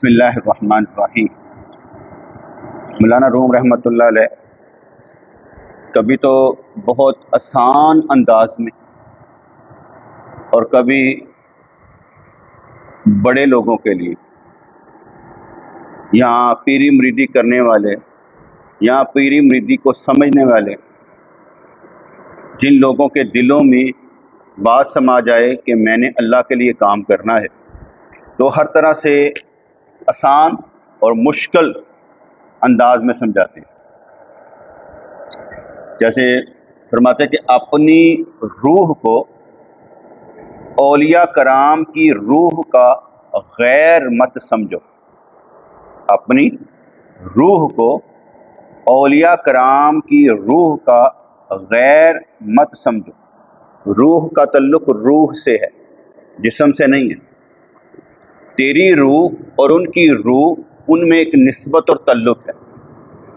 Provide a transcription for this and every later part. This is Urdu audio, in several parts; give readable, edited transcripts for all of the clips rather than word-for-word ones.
بسم اللہ الرحمن الرحیم۔ مولانا روم رحمۃ اللہ علیہ کبھی تو بہت آسان انداز میں اور کبھی بڑے لوگوں کے لیے، یہاں پیری مریدی کرنے والے، یہاں پیری مریدی کو سمجھنے والے، جن لوگوں کے دلوں میں بات سما جائے کہ میں نے اللہ کے لیے کام کرنا ہے، تو ہر طرح سے آسان اور مشکل انداز میں سمجھاتے ہیں۔ جیسے فرماتے ہیں کہ اپنی روح کو اولیاء کرام کی روح کا غیر مت سمجھو۔ اپنی روح کو اولیاء کرام کی روح کا غیر مت سمجھو۔ روح کا تعلق روح سے ہے، جسم سے نہیں ہے۔ تیری روح اور ان کی روح، ان میں ایک نسبت اور تعلق ہے،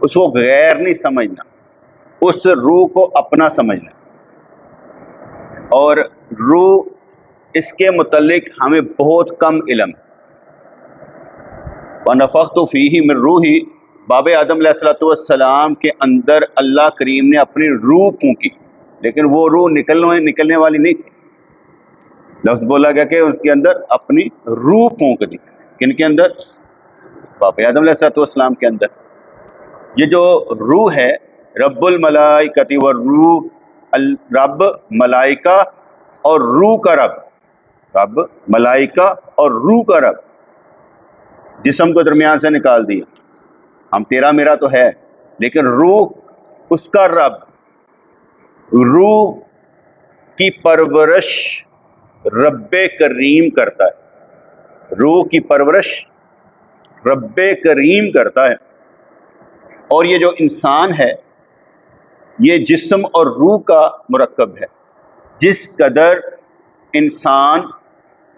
اس کو غیر نہیں سمجھنا، اس روح کو اپنا سمجھنا۔ اور روح، اس کے متعلق ہمیں بہت کم علم ہے۔ وَنَفَخْتُ فِيهِ مِن رُوحِي، باب آدم علیہ السلام کے اندر اللہ کریم نے اپنی روح پھونکی، لیکن وہ روح نکلنے والی نہیں تھی۔ لفظ بولا گیا کہ اس کے اندر اپنی روح پھونک دی۔ کن کے اندر؟ باپ آدم علیہ السلام کے اندر۔ یہ جو روح ہے، رب الملائکۃ والروح، رب ملائکہ اور روح کا رب، رب ملائکہ اور روح کا رب، جسم کو درمیان سے نکال دیا۔ ہم تیرا میرا تو ہے، لیکن روح اس کا رب۔ روح کی پرورش رب کریم کرتا ہے، روح کی پرورش رب کریم کرتا ہے۔ اور یہ جو انسان ہے، یہ جسم اور روح کا مرکب ہے۔ جس قدر انسان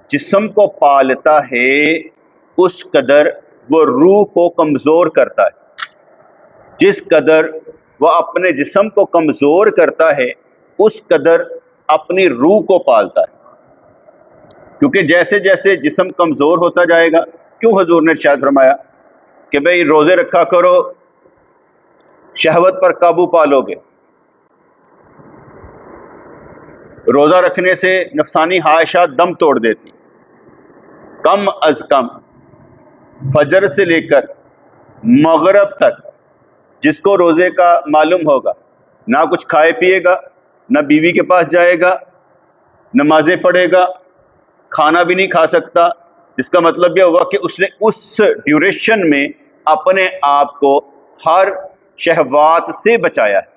جسم کو پالتا ہے، اس قدر وہ روح کو کمزور کرتا ہے۔ جس قدر وہ اپنے جسم کو کمزور کرتا ہے، اس قدر اپنی روح کو پالتا ہے۔ کیونکہ جیسے جیسے جسم کمزور ہوتا جائے گا، کیوں حضور نے ارشاد فرمایا کہ بھئی روزے رکھا کرو، شہوت پر قابو پالو گے۔ روزہ رکھنے سے نفسانی خواہشات دم توڑ دیتی۔ کم از کم فجر سے لے کر مغرب تک جس کو روزے کا معلوم ہوگا، نہ کچھ کھائے پیے گا، نہ بیوی کے پاس جائے گا، نمازیں پڑھے گا، کھانا بھی نہیں کھا سکتا، جس کا مطلب یہ ہوا کہ اس نے اس ڈیوریشن میں اپنے آپ کو ہر شہوات سے بچایا ہے۔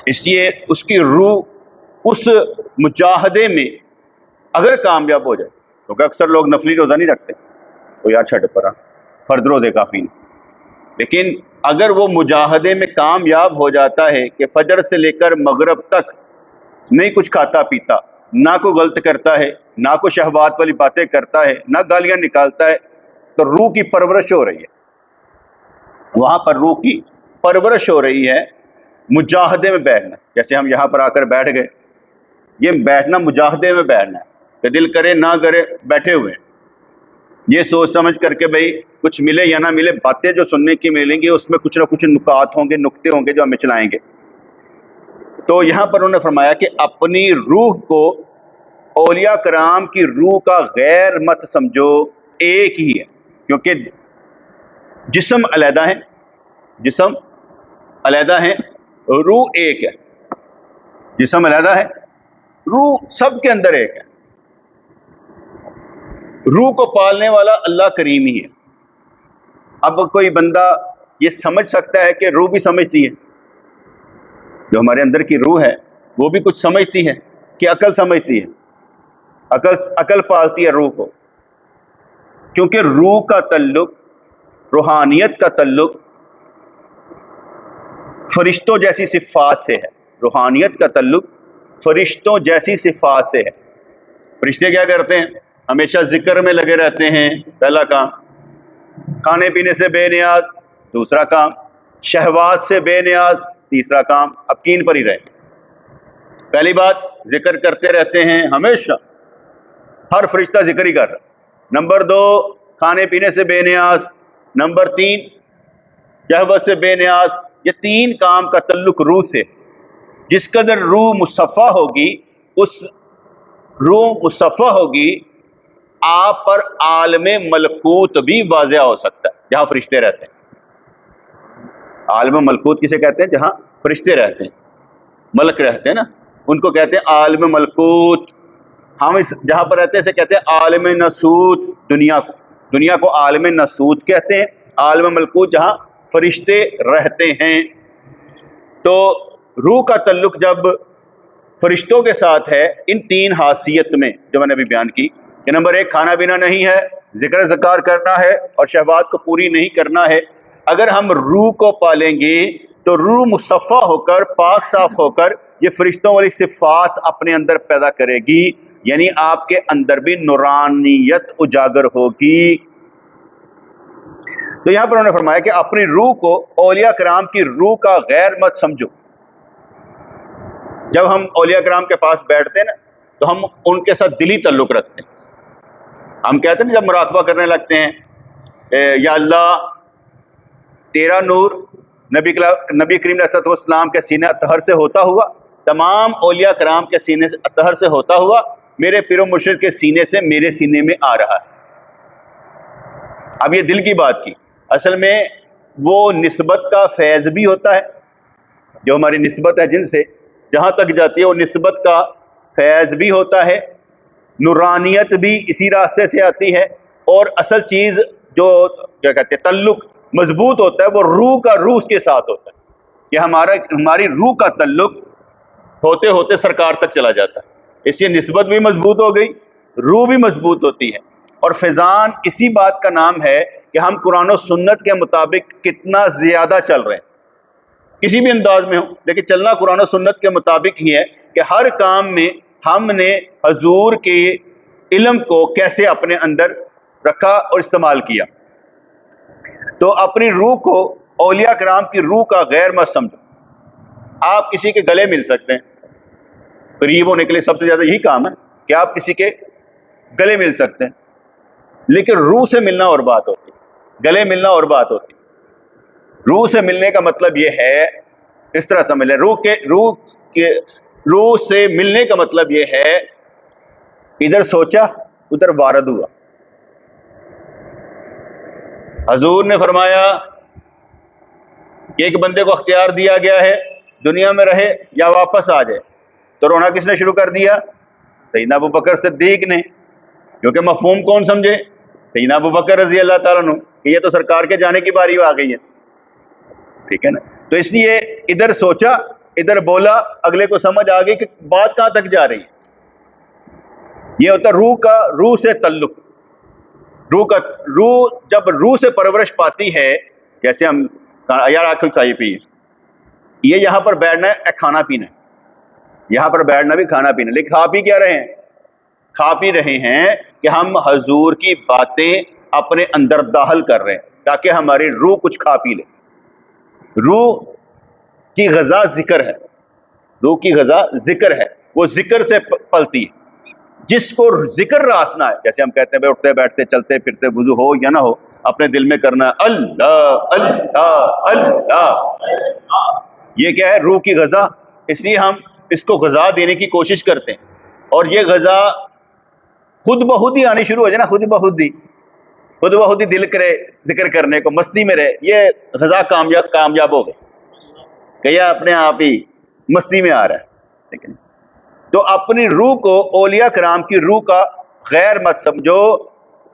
اس لیے اس کی روح اس مجاہدے میں اگر کامیاب ہو جائے، کیونکہ اکثر لوگ نفلی روزہ نہیں رکھتے، تو یار چھٹ پڑا، فرض روزے کافی نہیں، لیکن اگر وہ مجاہدے میں کامیاب ہو جاتا ہے کہ فجر سے لے کر مغرب تک نہیں کچھ کھاتا پیتا، نہ کوئی غلط کرتا ہے، نہ کوئی شہوات والی باتیں کرتا ہے، نہ گالیاں نکالتا ہے، تو روح کی پرورش ہو رہی ہے۔ وہاں پر روح کی پرورش ہو رہی ہے۔ مجاہدے میں بیٹھنا، جیسے ہم یہاں پر آ کر بیٹھ گئے، یہ بیٹھنا مجاہدے میں بیٹھنا ہے کہ دل کرے نہ کرے بیٹھے ہوئے ہیں، یہ سوچ سمجھ کر کے بھئی کچھ ملے یا نہ ملے، باتیں جو سننے کی ملیں گی اس میں کچھ نہ کچھ نکات ہوں گے، نکتے ہوں گے جو ہمیں چلائیں گے۔ تو یہاں پر انہوں نے فرمایا کہ اپنی روح کو اولیاء کرام کی روح کا غیر مت سمجھو، ایک ہی ہے، کیونکہ جسم علیحدہ ہے، جسم علیحدہ ہے، روح ایک ہے۔ جسم علیحدہ ہے، روح سب کے اندر ایک ہے۔ روح کو پالنے والا اللہ کریم ہی ہے۔ اب کوئی بندہ یہ سمجھ سکتا ہے کہ روح بھی سمجھتی ہے، جو ہمارے اندر کی روح ہے وہ بھی کچھ سمجھتی ہے، کہ عقل سمجھتی ہے، عقل پالتی ہے روح کو، کیونکہ روح کا تعلق، روحانیت کا تعلق فرشتوں جیسی صفات سے ہے۔ روحانیت کا تعلق فرشتوں جیسی صفات سے ہے۔ فرشتے کیا کرتے ہیں؟ ہمیشہ ذکر میں لگے رہتے ہیں، پہلا کام۔ کھانے پینے سے بے نیاز، دوسرا کام۔ شہوات سے بے نیاز، تیسرا کام۔ اب تین پر ہی رہے۔ پہلی بات، ذکر کرتے رہتے ہیں ہمیشہ، ہر فرشتہ ذکر ہی کر رہا ہے۔ نمبر دو، کھانے پینے سے بے نیاز، نمبر 3 شہوت سے بے نیاز۔ یہ 3 کام کا تعلق روح سے۔ جس قدر روح مصفہ ہوگی، اس روح مصفہ ہوگی، آپ پر عالم ملکوت بھی واضح ہو سکتا ہے، جہاں فرشتے رہتے ہیں۔ عالم ملکوت کسے کہتے ہیں؟ جہاں فرشتے رہتے ہیں، ملک رہتے ہیں نا، ان کو کہتے ہیں عالم ملکوت۔ ہم اس جہاں پر رہتے ہیں اسے کہتے ہیں عالم ناسوت۔ دنیا کو عالم ناسوت کہتے ہیں، عالم ملکوت جہاں فرشتے رہتے ہیں۔ تو روح کا تعلق جب فرشتوں کے ساتھ ہے ان 3 حیثیت میں جو میں نے ابھی بیان کی، کہ نمبر 1 کھانا پینا نہیں ہے، ذکر اذکار کرنا ہے اور شہوات کو پوری نہیں کرنا ہے۔ اگر ہم روح کو پالیں گے تو روح مصفہ ہو کر، پاک صاف ہو کر یہ فرشتوں والی صفات اپنے اندر پیدا کرے گی، یعنی آپ کے اندر بھی نورانیت اجاگر ہوگی۔ تو یہاں پر انہوں نے فرمایا کہ اپنی روح کو اولیاء کرام کی روح کا غیر مت سمجھو۔ جب ہم اولیاء کرام کے پاس بیٹھتے ہیں نا تو ہم ان کے ساتھ دلی تعلق رکھتے ہیں۔ ہم کہتے ہیں نا جب مراقبہ کرنے لگتے ہیں، یا اللہ تیرا نور نبی کریم علیہ السلام کے سینے اطہر سے ہوتا ہوا، تمام اولیاء کرام کے سینے سے اطہر سے ہوتا ہوا میرے پیر و مرشد کے سینے سے میرے سینے میں آ رہا ہے۔ اب یہ دل کی بات کی، اصل میں وہ نسبت کا فیض بھی ہوتا ہے، جو ہماری نسبت ہے جن سے جہاں تک جاتی ہے وہ نسبت کا فیض بھی ہوتا ہے، نورانیت بھی اسی راستے سے آتی ہے، اور اصل چیز جو کیا کہتے ہیں تعلق مضبوط ہوتا ہے وہ روح کے ساتھ ہوتا ہے، کہ ہماری روح کا تعلق ہوتے ہوتے سرکار تک چلا جاتا ہے۔ اس لیے نسبت بھی مضبوط ہو گئی، روح بھی مضبوط ہوتی ہے۔ اور فیضان اسی بات کا نام ہے کہ ہم قرآن و سنت کے مطابق کتنا زیادہ چل رہے ہیں، کسی بھی انداز میں ہو، لیکن چلنا قرآن و سنت کے مطابق ہی ہے کہ ہر کام میں ہم نے حضور کے علم کو کیسے اپنے اندر رکھا اور استعمال کیا۔ تو اپنی روح کو اولیاء کرام کی روح کا غیر مت سمجھو۔ آپ کسی کے گلے مل سکتے ہیں، قریب ہونے کے لیے سب سے زیادہ یہی کام ہے کہ آپ کسی کے گلے مل سکتے ہیں، لیکن روح سے ملنا اور بات ہوتی ہے، گلے ملنا اور بات ہوتی ہے۔ روح سے ملنے کا مطلب یہ ہے، اس طرح سمجھ لیں، روح سے ملنے کا مطلب یہ ہے ادھر سوچا ادھر وارد ہوا۔ حضور نے فرمایا کہ ایک بندے کو اختیار دیا گیا ہے دنیا میں رہے یا واپس آ جائے، تو رونا کس نے شروع کر دیا؟ سیدنا ابو بکر صدیق نے، کیونکہ مفہوم کون سمجھے؟ سیدنا ابو بکر رضی اللہ تعالیٰ عنہ، کہ یہ تو سرکار کے جانے کی باری آ گئی ہے، ٹھیک ہے نا۔ تو اس لیے ادھر سوچا ادھر بولا، اگلے کو سمجھ آ گئی کہ بات کہاں تک جا رہی ہے۔ یہ ہوتا ہے روح سے تعلق۔ روح جب روح سے پرورش پاتی ہے، جیسے ہم یار آنکھوں کھائی پی، یہ یہاں پر بیٹھنا ہے کھانا پینا ہے، یہاں پر بیٹھنا بھی کھانا پینا، لیکن کھا پی کیا رہے ہیں؟ کھا پی رہے ہیں کہ ہم حضور کی باتیں اپنے اندر داخل کر رہے ہیں تاکہ ہماری روح کچھ کھا پی لے۔ روح کی غذا ذکر ہے، روح کی غذا ذکر ہے، وہ ذکر سے پلتی ہے۔ جس کو ذکر راسنا ہے، جیسے ہم کہتے ہیں بھائی اٹھتے بیٹھتے چلتے پھرتے وضو ہو یا نہ ہو، اپنے دل میں کرنا ہے اللہ اللہ اللہ۔ یہ کیا ہے؟ روح کی غذا۔ اس لیے ہم اس کو غذا دینے کی کوشش کرتے ہیں، اور یہ غذا خود بخود ہی آنی شروع ہو جائے نا، خود بخود ہی دل کرے ذکر کرنے کو، مستی میں رہے، یہ غذا کامیاب ہو گئے کہ یہ اپنے آپ ہی مستی میں آ رہا ہے، ٹھیک ہے۔ تو اپنی روح کو اولیاء کرام کی روح کا غیر مت سمجھو۔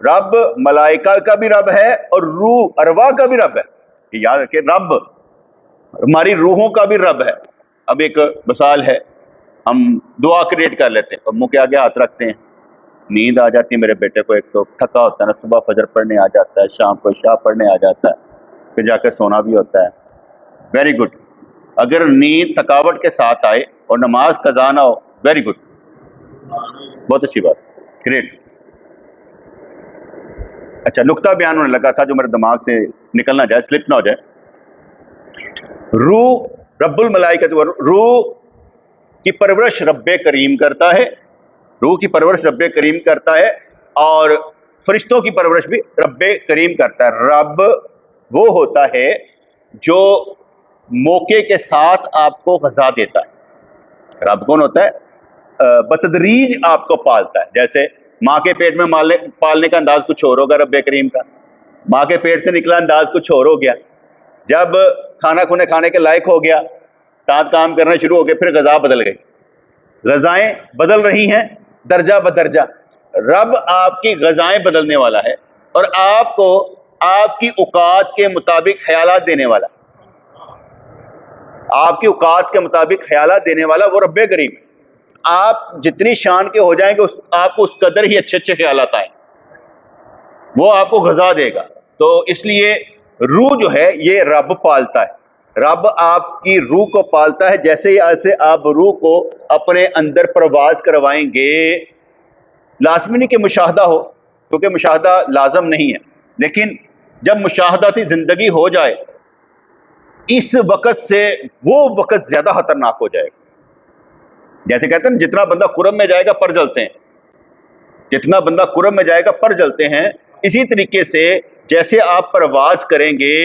رب ملائکہ کا بھی رب ہے اور روح ارواح کا بھی رب ہے، یہ یاد رکھیں، رب ہماری روحوں کا بھی رب ہے۔ اب ایک مثال ہے، ہم دعا کریٹ کر لیتے ہیں اور منہ کے آگے ہاتھ رکھتے ہیں، نیند آ جاتی ہے میرے بیٹے کو، ایک تو تھکا ہوتا ہے نا، صبح فجر پڑھنے آ جاتا ہے، شام کو عشاء پڑھنے آ جاتا ہے، پھر جا کے سونا بھی ہوتا ہے، ویری گڈ۔ اگر نیند تھکاوٹ کے ساتھ آئے اور نماز قضا نہ ہو، ویری گڈ، بہت اچھی بات، گریٹ۔ اچھا، نقطہ بیان ہونے لگا تھا جو میرے دماغ سے نکل نہ جائے، سلپ نہ ہو جائے۔ روح رب الملائکۃ، روح کی پرورش رب کریم کرتا ہے، روح کی پرورش رب کریم کرتا ہے، اور فرشتوں کی پرورش بھی رب کریم کرتا ہے. رب وہ ہوتا ہے جو موقع کے ساتھ آپ کو غذا دیتا ہے. رب کون ہوتا ہے؟ بتدریج آپ کو پالتا ہے. جیسے ماں کے پیٹ میں پالنے کا انداز کچھ اور ہوگا رب کریم کا. ماں کے پیٹ سے نکلا انداز کچھ اور ہو گیا. جب کھانا کھانے کے لائق ہو گیا، دانت کام کرنا شروع ہو گئے، پھر غذا بدل گئی. غذائیں بدل رہی ہیں درجہ بدرجہ. رب آپ کی غذائیں بدلنے والا ہے اور آپ کو آپ کی اوقات کے مطابق خیالات دینے والا. آپ کی اوقات کے مطابق خیالات دینے والا وہ رب کریم. آپ جتنی شان کے ہو جائیں گے آپ کو اس قدر ہی اچھے اچھے خیالات آئیں، وہ آپ کو غذا دے گا. تو اس لیے روح جو ہے یہ رب پالتا ہے. رب آپ کی روح کو پالتا ہے. جیسے آپ روح کو اپنے اندر پرواز کروائیں گے، لازمی نہیں کہ مشاہدہ ہو، کیونکہ مشاہدہ لازم نہیں ہے، لیکن جب مشاہداتی زندگی ہو جائے اس وقت سے وہ وقت زیادہ خطرناک ہو جائے گا. جیسے کہتے ہیں جتنا بندہ قرب میں جائے گا پر جلتے ہیں، جتنا بندہ قرب میں جائے گا پر جلتے ہیں. اسی طریقے سے جیسے آپ پرواز کریں گے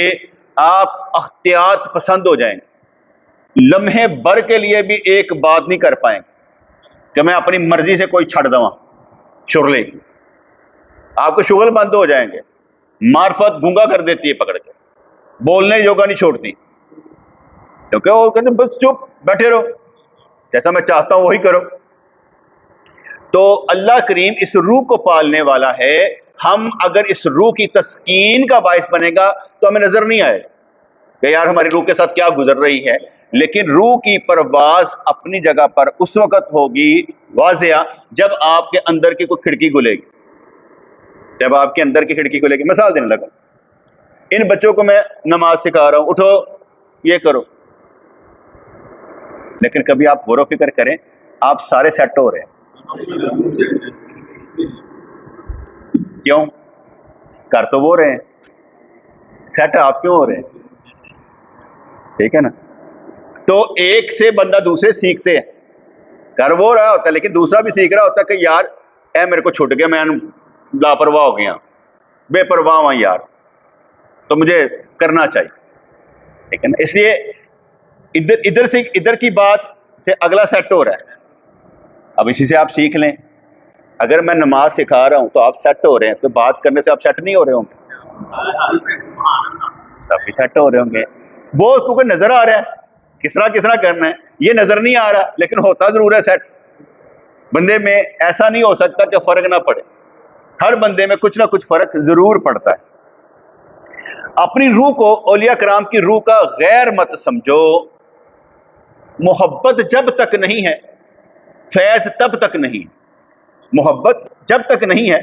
آپ احتیاط پسند ہو جائیں گے. لمحے بھر کے لیے بھی ایک بات نہیں کر پائیں گے کہ میں اپنی مرضی سے کوئی چھڑ دوں شغلے. آپ کو شغل بند ہو جائیں گے. معرفت گونگا کر دیتی ہے پکڑ کے، بولنے یوگا نہیں چھوڑتی، کیونکہ وہ کہتے ہیں بس چپ بیٹھے رہو، جیسا میں چاہتا ہوں وہی کرو. تو اللہ کریم اس روح کو پالنے والا ہے. ہم اگر اس روح کی تسکین کا باعث بنے گا تو ہمیں نظر نہیں آئے کہ یار ہماری روح کے ساتھ کیا گزر رہی ہے. لیکن روح کی پرواز اپنی جگہ پر اس وقت ہوگی واضح جب آپ کے اندر کی کوئی کھڑکی کھلے گی. جب آپ کے اندر کی کھڑکی کھلے گی. مثال دینے لگا، ان بچوں کو میں نماز سکھا رہا ہوں، اٹھو یہ کرو، لیکن کبھی آپ غور و فکر کریں آپ سارے سیٹ ہو رہے ہیں. کیوں؟ کر تو وہ رہے ہیں، سیٹ آپ کیوں ہو رہے ہیں؟ ٹھیک ہے نا. تو ایک سے بندہ دوسرے سیکھتے ہیں، کر وہ رہا ہوتا ہے لیکن دوسرا بھی سیکھ رہا ہوتا ہے کہ یار اے میرے کو چھوٹ گیا، میں لاپرواہ ہو گیا، بے پرواہ ہوں یار، تو مجھے کرنا چاہیے. ٹھیک ہے نا. اس لیے ادھر کی بات سے اگلا سیٹ ہو رہا ہے. اب اسی سے آپ سیکھ لیں. اگر میں نماز سکھا رہا ہوں تو آپ سیٹ ہو رہے ہیں، تو بات کرنے سے آپ سیٹ نہیں ہو رہے ہوں گے؟ سب بھی سیٹ ہو رہے ہوں گے. وہ کیونکہ نظر آ رہا ہے کس طرح کرنا ہے، یہ نظر نہیں آ رہا لیکن ہوتا ضرور ہے سیٹ. بندے میں ایسا نہیں ہو سکتا کہ فرق نہ پڑے، ہر بندے میں کچھ نہ کچھ فرق ضرور پڑتا ہے. اپنی روح کو اولیاء کرام کی روح کا غیر مت سمجھو. محبت جب تک نہیں ہے فیض تب تک نہیں. محبت جب تک نہیں ہے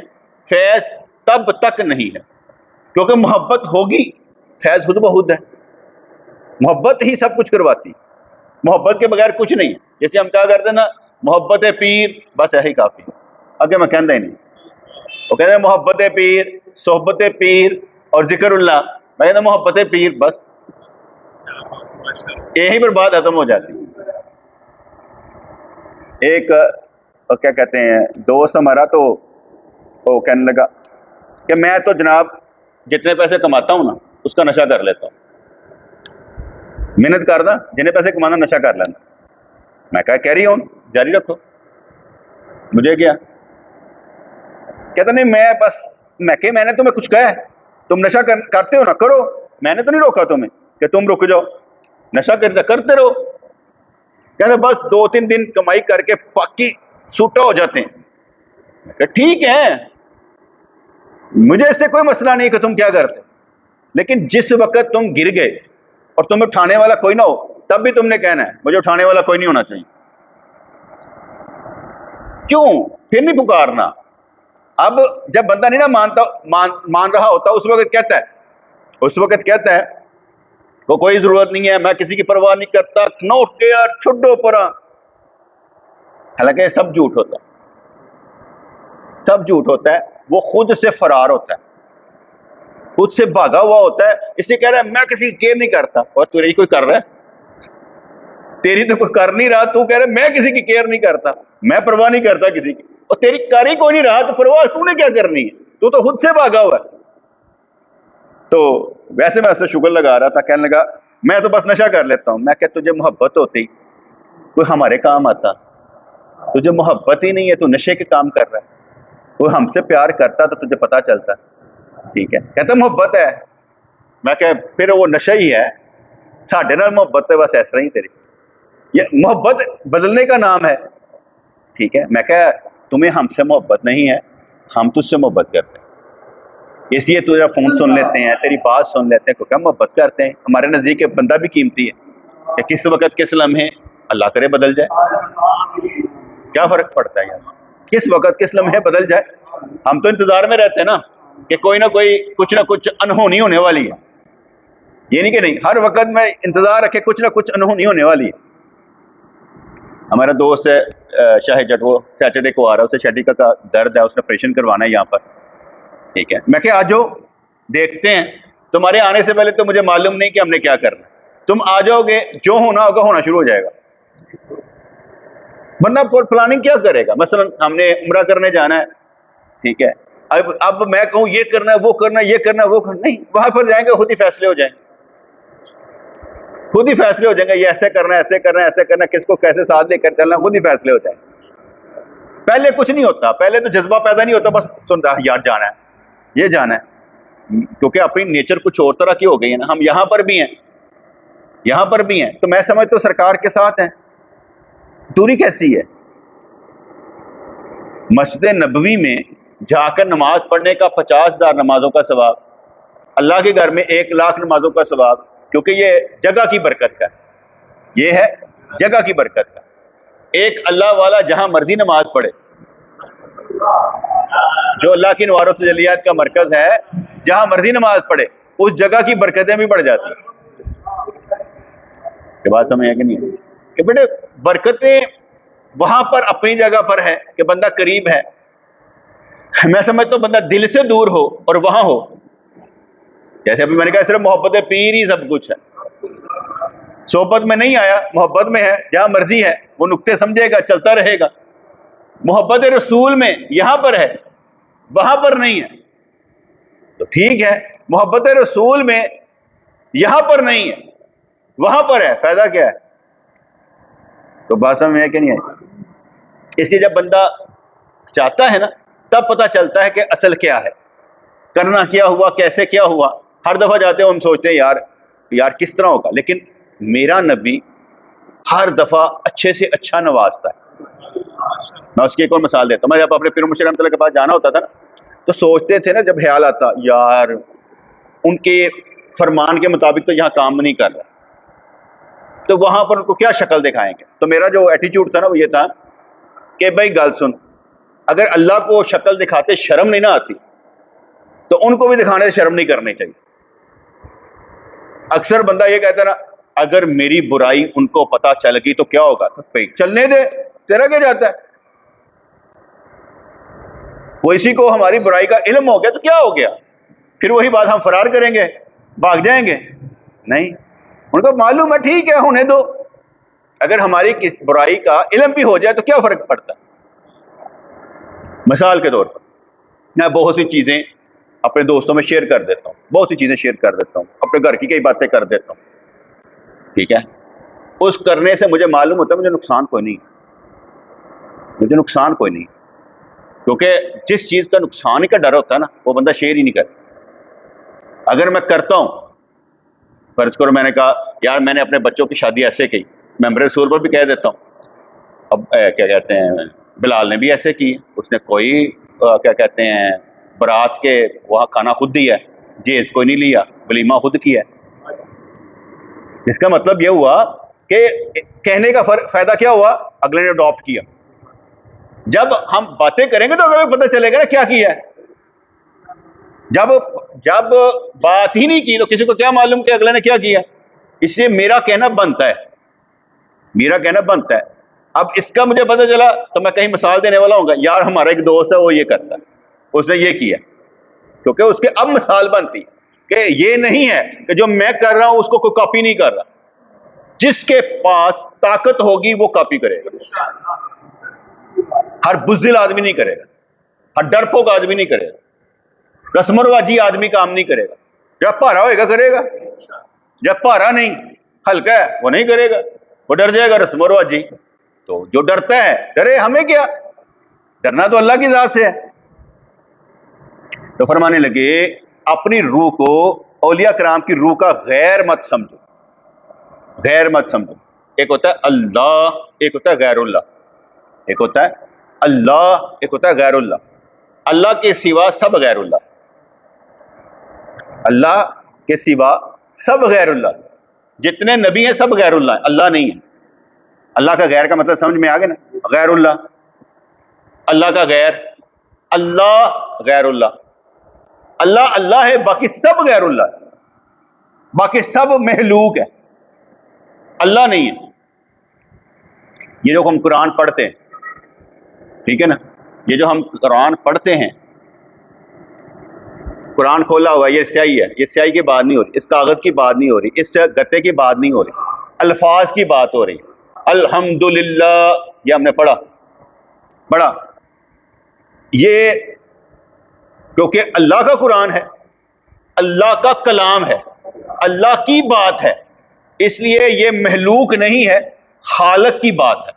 فیض تب تک نہیں ہے، کیونکہ محبت ہوگی فیض خود بخود ہے. محبت ہی سب کچھ کرواتی، محبت کے بغیر کچھ نہیں ہے. جیسے ہم کیا کرتے ہیں نا، محبت پیر، بس یہی کافی، آگے میں کہتا ہی نہیں. وہ کہتے ہیں محبت پیر، صحبت پیر اور ذکر اللہ. میں کہتا ہوں محبت پیر، بس یہی پر بات ختم ہو جاتی. ایک کیا کہتے ہیں دوست ہمارا، تو وہ کہنے لگا کہ میں تو جناب جتنے پیسے کماتا ہوں نا اس کا نشہ کر لیتا ہوں. محنت کرنا، جتنے پیسے کمانا نشہ کر لینا. میں کہا کیری آن، جاری رکھو، مجھے کیا. کہتا نہیں میں بس، میں کہ میں نے تمہیں کچھ کہا ہے؟ تم نشہ کرتے ہو نا، کرو، میں نے تو نہیں روکا تمہیں کہ تم رک جاؤ، نشہ کرتے رہو. کہتے بس 2-3 دن کمائی کر کے پاکی سوٹا ہو جاتے ہیں. کہ ٹھیک ہے، مجھے اس سے کوئی مسئلہ نہیں کہ تم کیا کرتے، لیکن جس وقت تم گر گئے اور تمہیں اٹھانے والا کوئی نہ ہو تب بھی تم نے کہنا ہے مجھے اٹھانے والا کوئی نہیں ہونا چاہیے. کیوں پھر نہیں پکارنا؟ اب جب بندہ نہیں نا مان رہا ہوتا اس وقت کہتا ہے وہ کوئی ضرورت نہیں ہے، میں کسی کی پرواہ نہیں کرتا، نو کیئر، چھڈو پرا. حالانکہ سب جھوٹ ہوتا ہے، سب جھوٹ ہوتا ہے. وہ خود سے فرار ہوتا ہے، خود سے بھاگا ہوا ہوتا ہے. اس لیے کہہ رہا ہے میں کسی کی کیئر نہیں کرتا. اور تیری کوئی کر رہا ہے؟ تیری تو کوئی کر نہیں رہا. تو کہہ رہا ہے میں کسی کی کیئر نہیں کرتا، میں پرواہ نہیں کرتا کسی کی. اور تیری کر ہی کوئی نہیں رہا تو پرواہ تو نے کیا کرنی ہے؟ تو خود سے بھاگا ہوا ہے. تو ویسے میں اسے شکر لگا رہا تھا, کہنے لگا میں تو بس نشہ کر لیتا ہوں. میں کہ تجھے محبت ہوتی کوئی ہمارے کام آتا, تجھے محبت ہی نہیں ہے, تو نشے کے کام کر رہا ہے. کوئی ہم سے پیار کرتا تو تجھے پتا چلتا. ٹھیک ہے, کہتا محبت ہے. میں کہ پھر وہ نشہ ہی ہے, ساڈے نال محبت ہے بس اس طرح ہی تیری. یہ محبت بدلنے کا نام ہے. ٹھیک ہے, میں کہ تمہیں ہم سے محبت نہیں ہے, ہم تجھ سے محبت کرتے ہیں, اس لیے تجھے فون سن لیتے ہیں, تیری بات سن لیتے ہیں, کیونکہ ہم محبت کرتے ہیں. ہمارے نزدیک بندہ بھی قیمتی ہے کہ کس وقت کس لمحے اللہ کرے بدل جائے. کیا فرق پڑتا ہے یار, کس وقت کس لمحے بدل جائے. ہم تو انتظار میں رہتے ہیں نا کہ کوئی نہ کوئی کچھ نہ کچھ انہونی ہونے والی ہے. یہ نہیں کہ نہیں, ہر وقت میں انتظار رکھے کچھ نہ کچھ انہونی ہونے والی ہے. ہمارا دوست ہے شاہد جٹ, وہ سیٹرڈے کو آ رہا ہے, اسے شیڈی کا درد ہے, اس نے آپریشن کروانا ہے یہاں پر. ٹھیک ہے, میں کہ آ جاؤ دیکھتے ہیں. تمہارے آنے سے پہلے تو مجھے معلوم نہیں کہ ہم نے کیا کرنا. تم آ جاؤ گے, جو ہونا ہوگا ہونا شروع ہو جائے گا. بندہ پلاننگ کیا کرے گا. مثلا ہم نے عمرہ کرنے جانا ہے, ٹھیک ہے, اب میں کہوں یہ کرنا ہے وہ کرنا ہے یہ کرنا ہے وہ کرنا, نہیں, وہاں پر جائیں گے خود ہی فیصلے ہو جائیں گے, خود ہی فیصلے ہو جائیں گے. یہ ایسے کرنا ہے ایسے کرنا ہے ایسے کرنا ہے, کس کو کیسے ساتھ لے کر چلنا, خود ہی فیصلے ہو جائیں گے. پہلے کچھ نہیں ہوتا, پہلے تو جذبہ پیدا نہیں ہوتا, بس سن رہا یار جانا ہے یہ جانا ہے, کیونکہ اپنی نیچر کچھ اور طرح کی ہو گئی ہے نا. ہم یہاں پر بھی ہیں, یہاں پر بھی ہیں, تو میں سمجھتا ہوں سرکار کے ساتھ ہیں. دوری کیسی ہے. مسجد نبوی میں جا کر نماز پڑھنے کا 50,000 نمازوں کا ثواب, اللہ کے گھر میں 1,00,000 نمازوں کا ثواب, کیونکہ یہ جگہ کی برکت کا, یہ ہے جگہ کی برکت کا. ایک اللہ والا جہاں مرضی نماز پڑھے, جو اللہ کی انوار و تجلیات کا مرکز ہے, جہاں مرضی نماز پڑھے, اس جگہ کی برکتیں بھی بڑھ جاتی ہیں. یہ بات سمجھ ہے کہ نہیں, کہ بیٹے برکتیں وہاں پر اپنی جگہ پر ہے کہ بندہ قریب ہے. میں سمجھتا ہوں بندہ دل سے دور ہو اور وہاں ہو, جیسے ابھی میں نے کہا صرف محبت پیر ہی سب کچھ ہے. صحبت میں نہیں آیا, محبت میں ہے, جہاں مرضی ہے, وہ نقطے سمجھے گا, چلتا رہے گا. محبت رسول میں یہاں پر ہے, وہاں پر نہیں ہے, تو ٹھیک ہے. محبت رسول میں یہاں پر نہیں ہے, وہاں پر ہے, فائدہ کیا ہے. تو بات سمجھ میں ہے کہ نہیں ہے. اس لیے جب بندہ چاہتا ہے نا, تب پتہ چلتا ہے کہ اصل کیا ہے, کرنا کیا ہوا, کیسے کیا ہوا. ہر دفعہ جاتے ہیں ہم سوچتے ہیں یار کس طرح ہوگا, لیکن میرا نبی ہر دفعہ اچھے سے اچھا نوازتا ہے. میں اس کی ایک اور مثال دیتا ہوں. میں جب اپنے پیر مرشد رحمۃ اللہ کے پاس جانا ہوتا تھا نا, تو سوچتے تھے نا, جب خیال آتا یار ان کے فرمان کے مطابق تو یہاں کام نہیں کر رہا, تو وہاں پر ان کو کیا شکل دکھائیں گے. تو میرا جو ایٹیچیوڈ تھا نا وہ یہ تھا کہ بھائی گل سن, اگر اللہ کو شکل دکھاتے شرم نہیں نہ آتی, تو ان کو بھی دکھانے سے شرم نہیں کرنی چاہیے. اکثر بندہ یہ کہتا ہے نا, اگر میری برائی ان کو پتا چل گئی تو کیا ہوگا, تو بھائی چلنے دے, تیرا کیا جاتا ہے. وہ اسی کو ہماری برائی کا علم ہو گیا تو کیا ہو گیا, پھر وہی بات ہم فرار کریں گے, بھاگ جائیں گے. نہیں, ان کو معلوم ہے, ٹھیک ہے ہونے دو. اگر ہماری کس برائی کا علم بھی ہو جائے تو کیا فرق پڑتا ہے. مثال کے طور پر میں بہت سی چیزیں اپنے دوستوں میں شیئر کر دیتا ہوں, بہت سی چیزیں شیئر کر دیتا ہوں, اپنے گھر کی کئی باتیں کر دیتا ہوں. ٹھیک ہے, اس کرنے سے مجھے معلوم ہوتا ہے مجھے نقصان کوئی نہیں, مجھے نقصان کوئی نہیں, کیونکہ جس چیز کا نقصان ہی کا ڈر ہوتا ہے نا, وہ بندہ شیئر ہی نہیں کرتا. اگر میں کرتا ہوں, فرض کرو میں نے کہا یار میں نے اپنے بچوں کی شادی ایسے کی, ممبر رسول پر بھی کہہ دیتا ہوں. اب کیا کہتے ہیں, بلال نے بھی ایسے کی, اس نے کوئی کیا کہتے ہیں برات کے وہاں کھانا خود دیا ہے, جیز کوئی نہیں لیا, ولیمہ خود کیا ہے. اس کا مطلب یہ ہوا کہ کہنے کا فائدہ کیا ہوا, اگلے نے اڈاپٹ کیا. جب ہم باتیں کریں گے تو اگلے کو پتہ چلے گا نا کیا کیا ہے. جب بات ہی نہیں کی تو کسی کو کیا معلوم کہ اگلے نے کیا کیا. اس لیے میرا کہنا بنتا ہے, میرا کہنا بنتا ہے. اب اس کا مجھے پتہ چلا تو میں کہیں مثال دینے والا ہوں گا, یار ہمارا ایک دوست ہے وہ یہ کرتا ہے, اس نے یہ کیا, کیونکہ اس کے اب مثال بنتی کہ یہ نہیں ہے کہ جو میں کر رہا ہوں اس کو کوئی کاپی نہیں کر رہا. جس کے پاس طاقت ہوگی وہ کاپی کرے گا. ہر بزدل آدمی نہیں کرے گا, ہر ڈرپوک آدمی نہیں کرے گا. رسم و رواجی آدمی کام نہیں کرے گا، جب بھارا ہوئے گا کرے گا، جب بھارا نہیں ہلکا ہے وہ نہیں کرے گا، وہ ڈر جائے گا رسم و رواجی۔ تو جو ڈرتا ہے ڈرے، ہمیں کیا، ڈرنا تو اللہ کی ذات سے ہے۔ تو فرمانے لگے اپنی روح کو اولیاء کرام کی روح کا غیر مت سمجھو، غیر مت سمجھو۔ ایک ہوتا ہے اللہ، ایک ہوتا ہے غیر اللہ، ایک ہوتا ہے اللہ، ایک ہوتا ہے غیر اللہ۔ اللہ کے سوا سب غیر اللہ، اللہ کے سوا سب غیر اللہ، جتنے نبی ہیں سب غیر اللہ ہیں، اللہ نہیں ہے۔ اللہ کا غیر کا مطلب سمجھ میں آ گیا نا، غیر اللہ، اللہ کا غیر، اللہ غیر اللہ، اللہ اللہ ہے، باقی سب غیر اللہ ہے، باقی سب مخلوق ہے، اللہ نہیں ہے۔ یہ جو ہم قرآن پڑھتے ہیں، ٹھیک ہے نا، یہ جو ہم قرآن پڑھتے ہیں، قرآن کھولا ہوا ہے، یہ سیاہی ہے، یہ سیاہی کی بات نہیں ہو رہی، اس کاغذ کی بات نہیں ہو رہی، اس گتے کی بات نہیں ہو رہی، الفاظ کی بات ہو رہی۔ الحمدللہ یہ ہم نے پڑھا، یہ کیونکہ اللہ کا قرآن ہے، اللہ کا کلام ہے، اللہ کی بات ہے، اس لیے یہ مخلوق نہیں ہے، خالق کی بات ہے،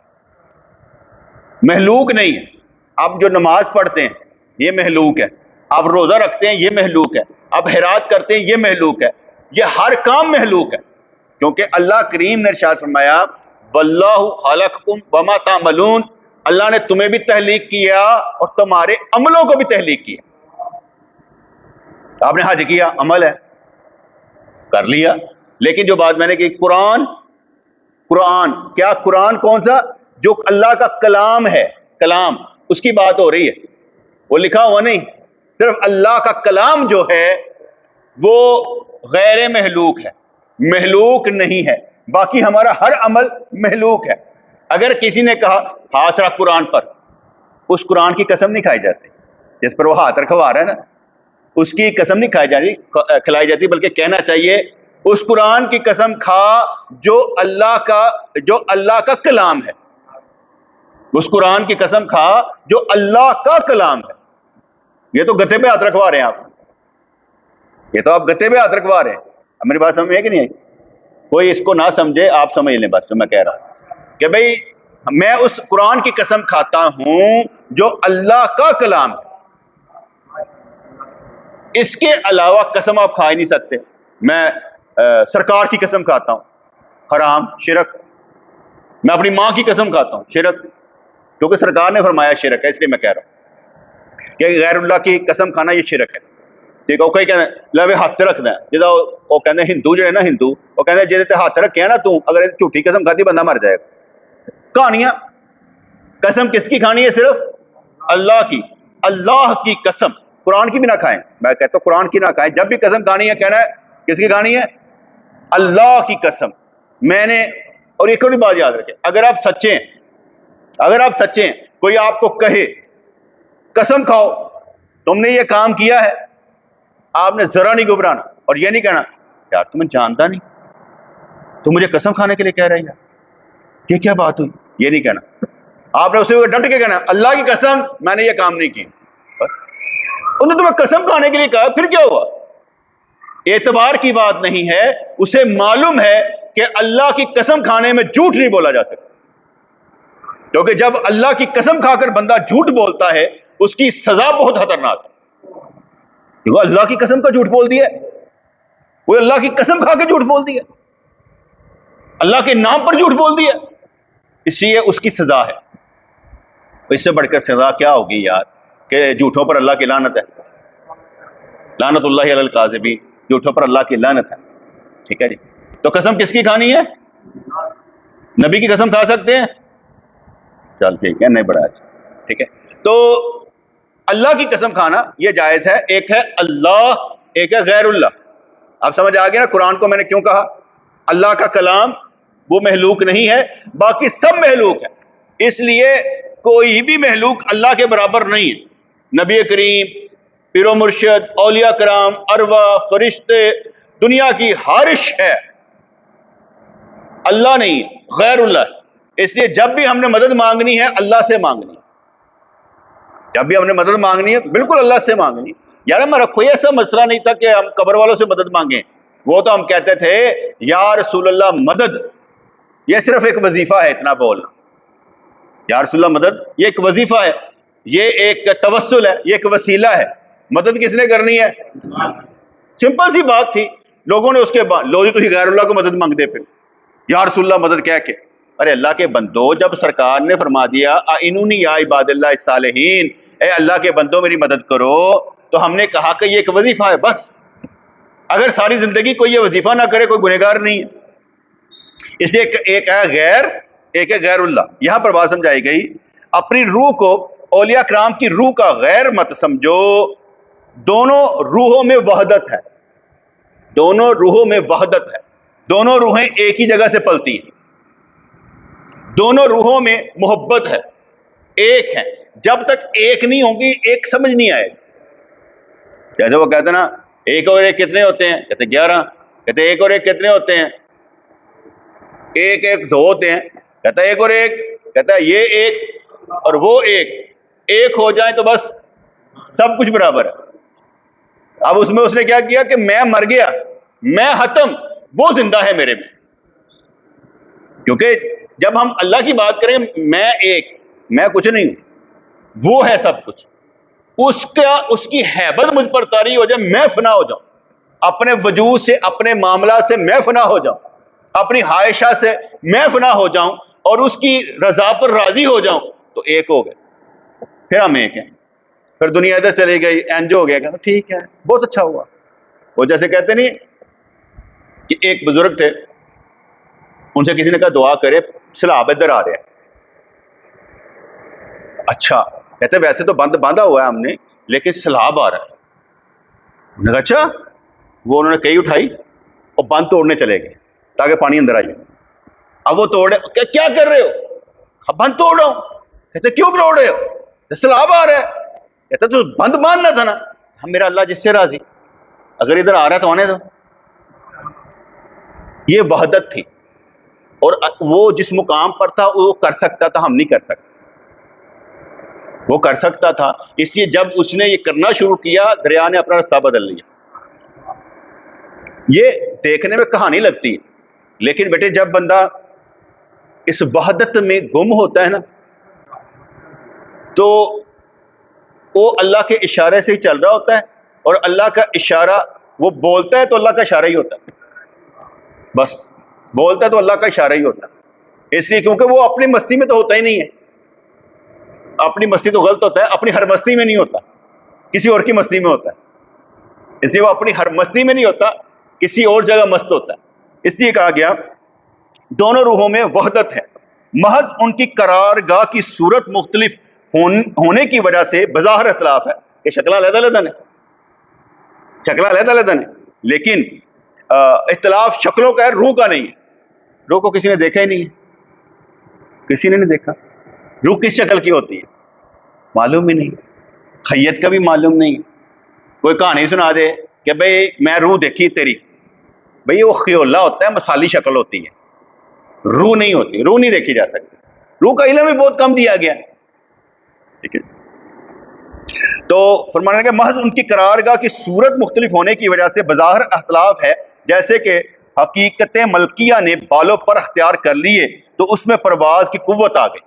مخلوق نہیں ہے۔ آپ جو نماز پڑھتے ہیں یہ مخلوق ہے، آپ روزہ رکھتے ہیں یہ مخلوق ہے، آپ خیرات کرتے ہیں یہ مخلوق ہے، یہ ہر کام مخلوق ہے، کیونکہ اللہ کریم نے ارشاد فرمایا واللہ خلقکم وما تعملون، اللہ نے تمہیں بھی تخلیق کیا اور تمہارے عملوں کو بھی تخلیق کیا۔ آپ نے حج کیا، عمل ہے، کر لیا، لیکن جو بات میں نے کی قرآن کیا، قرآن کون سا؟ جو اللہ کا کلام ہے، کلام، اس کی بات ہو رہی ہے، وہ لکھا ہوا نہیں، صرف اللہ کا کلام جو ہے وہ غیر مخلوق ہے، مخلوق نہیں ہے، باقی ہمارا ہر عمل مخلوق ہے۔ اگر کسی نے کہا ہاتھ رکھ قرآن پر، اس قرآن کی قسم نہیں کھائی جاتی، جس پر وہ ہاتھ رکھوا رہا ہے نا، اس کی قسم نہیں کھلائی جاتی، بلکہ کہنا چاہیے اس قرآن کی قسم کھا جو اللہ کا کلام ہے، اس قرآن کی قسم کھا جو اللہ کا کلام ہے۔ یہ تو گتے پہ ہاتھ رکھوا رہے ہیں آپ، یہ تو آپ گتے پہ ہاتھ رکھوا رہے ہیں۔ اب میری بات سمجھ میں ہے کہ نہیں آئی؟ کوئی اس کو نہ سمجھے، آپ سمجھ لیں بس جو میں کہہ رہا ہوں کہ بھئی میں اس قرآن کی قسم کھاتا ہوں جو اللہ کا کلام ہے، اس کے علاوہ قسم آپ کھا ہی نہیں سکتے۔ میں سرکار کی قسم کھاتا ہوں، حرام، شرک۔ میں اپنی ماں کی قسم کھاتا ہوں، شرک، کیونکہ سرکار نے فرمایا شرک ہے، اس لیے میں کہہ رہا ہوں کہ غیر اللہ کی قسم کھانا یہ شرک ہے۔ ٹھیک ہے، کوئی کہنا لے ہاتھ رکھ دیں، جدا وہ کہتے ہیں ہندو جو ہے نا، ہندو وہ کہتے ہیں جہاں ہاتھ رکھے نا تو اگر جھوٹی قسم کھاتی بندہ مر جائے گا۔ کہانیاں، قسم کس کی کھانی ہے؟ صرف اللہ کی، اللہ کی قسم، قرآن کی بھی نہ کھائیں۔ میں کہتا ہوں قرآن کی نہ کھائیں، جب بھی قسم کھانی ہے کہنا ہے کس کی کھانی ہے؟ اللہ کی قسم۔ میں نے، اور ایک اور بات یاد رکھیں، اگر آپ سچے ہیں، کوئی آپ کو کہے قسم کھاؤ تم نے یہ کام کیا ہے، آپ نے ذرا نہیں گھبرانا اور یہ نہیں کہنا یار تمہیں جانتا نہیں، تم مجھے قسم کھانے کے لیے کہہ رہے ہیں، یہ کیا بات ہوئی، یہ نہیں کہنا۔ آپ نے اسے ڈٹ کے کہنا اللہ کی قسم میں نے یہ کام نہیں کی، انہوں نے تمہیں قسم کھانے کے لیے کہا، پھر کیا ہوا؟ اعتبار کی بات نہیں ہے، اسے معلوم ہے کہ اللہ کی قسم کھانے میں جھوٹ نہیں بولا جا سکتا، کیونکہ جب اللہ کی قسم کھا کر بندہ جھوٹ بولتا ہے اس کی سزا بہت خطرناک ہے۔ وہ اللہ کی قسم کا جھوٹ بول دیا، وہ اللہ کی قسم کھا کے جھوٹ بول دیا، اللہ کے نام پر جھوٹ بول دیا، اس لیے اس کی سزا ہے۔ اس سے بڑھ کر سزا کیا ہوگی یار، کہ جھوٹوں پر اللہ کی لعنت ہے، لعنت اللہ علی الکاذبین، جھوٹوں پر اللہ کی لعنت ہے۔ ٹھیک ہے جی، تو قسم کس کی کھانی ہے؟ نبی کی قسم کھا سکتے ہیں؟ چل ٹھیک ہے، نہیں بڑا اچھا، ٹھیک ہے۔ تو اللہ کی قسم کھانا یہ جائز ہے، ایک ہے اللہ، ایک ہے غیر اللہ۔ اب سمجھ آ گیا نا قرآن کو میں نے کیوں کہا؟ اللہ کا کلام وہ مخلوق نہیں ہے، باقی سب مخلوق ہے، اس لیے کوئی بھی مخلوق اللہ کے برابر نہیں ہے۔ نبی کریم، پیر و مرشد، اولیاء کرام، ارواح، فرشتے، دنیا کی ہر شے اللہ نہیں ہے، غیر اللہ ہے۔ اس لیے جب بھی ہم نے مدد مانگنی ہے اللہ سے مانگنی ہے، جب بھی ہم نے مدد مانگنی ہے بالکل اللہ سے مانگنی ہے۔ یار ہمارا کوئی ایسا مسئلہ نہیں تھا کہ ہم قبر والوں سے مدد مانگیں. وہ تو ہم کہتے تھے یا رسول اللہ مدد. یہ صرف ایک وظیفہ ہے اتنا بولنا, یا رسول اللہ مدد, یہ ایک وظیفہ ہے, یہ ایک توسل ہے, یہ ایک وسیلہ ہے. مدد کس نے کرنی ہے؟ سمپل سی بات تھی. لوگوں نے اس کے بعد لوگ تو غیر اللہ کو مدد مانگ دے, پھر یا رسول اللہ مدد کہہ کے. ارے اللہ کے بندو, جب سرکار نے فرما دیا اعنونی یا عباد اللہ الصالحین, اے اللہ کے بندو میری مدد کرو, تو ہم نے کہا کہ یہ ایک وظیفہ ہے بس. اگر ساری زندگی کوئی یہ وظیفہ نہ کرے کوئی گنہگار نہیں ہے. اس لیے ایک ہے غیر, ایک ہے غیر اللہ. یہاں پر بات سمجھائی گئی, اپنی روح کو اولیاء کرام کی روح کا غیر مت سمجھو. دونوں روحوں میں وحدت ہے, دونوں روحوں میں وحدت ہے. دونوں روحیں ایک ہی جگہ سے پلتی ہیں, دونوں روحوں میں محبت ہے, ایک ہے. جب تک ایک نہیں ہوگی ایک سمجھ نہیں آئے گی. جیسے وہ کہتے ہیں نا ایک اور ایک کتنے ہوتے ہیں, کہتے 11. کہتے ایک اور ایک کتنے ہوتے ہیں, ایک ایک 2 ہوتے ہیں. کہتا ہے ایک اور ایک, کہتا ہے یہ ایک اور وہ ایک, ایک ہو جائیں تو بس سب کچھ برابر ہے. اب اس میں اس نے کیا کیا کہ میں مر گیا, میں ختم, وہ زندہ ہے میرے میں. کیونکہ جب ہم اللہ کی بات کریں میں ایک, میں کچھ نہیں ہوں, وہ ہے سب کچھ. اس کی ہیبت مجھ پر طاری ہو جائے, میں فنا ہو جاؤں, اپنے وجود سے اپنے معاملات سے میں فنا ہو جاؤں, اپنی خواہشہ سے میں فنا ہو جاؤں اور اس کی رضا پر راضی ہو جاؤں, تو ایک ہو گئے. پھر ہم ایک ہیں. پھر دنیا ادھر چلی گئی, اینج ہو گیا, کہتا ٹھیک ہے بہت اچھا ہوا. وہ جیسے کہتے نہیں کہ ایک بزرگ تھے, ان سے کسی نے کہا دعا کرے سیلاب ادھر آ رہے ہیں. اچھا, کہتے ویسے تو باندھا ہوا ہے ہم نے, لیکن سیلاب آ رہا ہے. انہوں نے کہا اچھا. وہ انہوں نے کئی اٹھائی اور بند توڑنے چلے گئے تاکہ پانی اندر آئے. اب وہ توڑے, کیا کر رہے ہو؟ بند توڑ رہا ہوں. کہتے کیوں توڑ رہے ہو؟ سیلاب آ رہا ہے. کہتے تو بند باندھنا تھا نا. ہم میرا اللہ جس سے راضی, اگر ادھر آ رہا ہے تو آنے دو. یہ وحدت تھی, اور وہ جس مقام پر تھا وہ کر سکتا تھا, ہم نہیں کر سکتے. وہ کر سکتا تھا, اس لیے جب اس نے یہ کرنا شروع کیا دریا نے اپنا راستہ بدل لیا. یہ دیکھنے میں کہانی لگتی ہے, لیکن بیٹے جب بندہ اس وحدت میں گم ہوتا ہے نا, تو وہ اللہ کے اشارے سے ہی چل رہا ہوتا ہے, اور اللہ کا اشارہ وہ بولتا ہے تو اللہ کا اشارہ ہی ہوتا ہے. بس بولتا ہے تو اللہ کا اشارہ ہی ہوتا ہے. اس لیے کیونکہ وہ اپنی مستی میں تو ہوتا ہی نہیں ہے. اپنی مستی تو غلط ہوتا ہے, اپنی ہر مستی میں نہیں ہوتا, کسی اور کی مستی میں ہوتا ہے. اس لیے وہ اپنی ہر مستی میں نہیں ہوتا, کسی اور جگہ مست ہوتا ہے. اس لیے کہا گیا دونوں روحوں میں وحدت ہے, محض ان کی قرار گاہ کی صورت مختلف ہونے کی وجہ سے بظاہر اختلاف ہے کہ شکلیں علیحدہ علیحدہ نے, شکلیں علیحدہ علیحدہ نے, لیکن اختلاف شکلوں کا ہے, روح کا نہیں ہے. روح کو کسی نے دیکھا ہی نہیں ہے, کسی نے نہیں دیکھا. روح کس شکل کی ہوتی ہے معلوم ہی نہیں, خیت کا بھی معلوم نہیں. کوئی کہانی سنا دے کہ بھئی میں روح دیکھی تیری, بھئی وہ خیولہ ہوتا ہے, مثالی شکل ہوتی ہے, روح نہیں ہوتی, روح نہیں دیکھی جا سکتی. روح کا علم بھی بہت کم دیا گیا. ٹھیک ہے, تو فرمانا کہ محض ان کی قرارگاہ کی صورت مختلف ہونے کی وجہ سے بظاہر اختلاف ہے, جیسے کہ حقیقت ملکیہ نے بالوں پر اختیار کر لیے تو اس میں پرواز کی قوت آ گئی.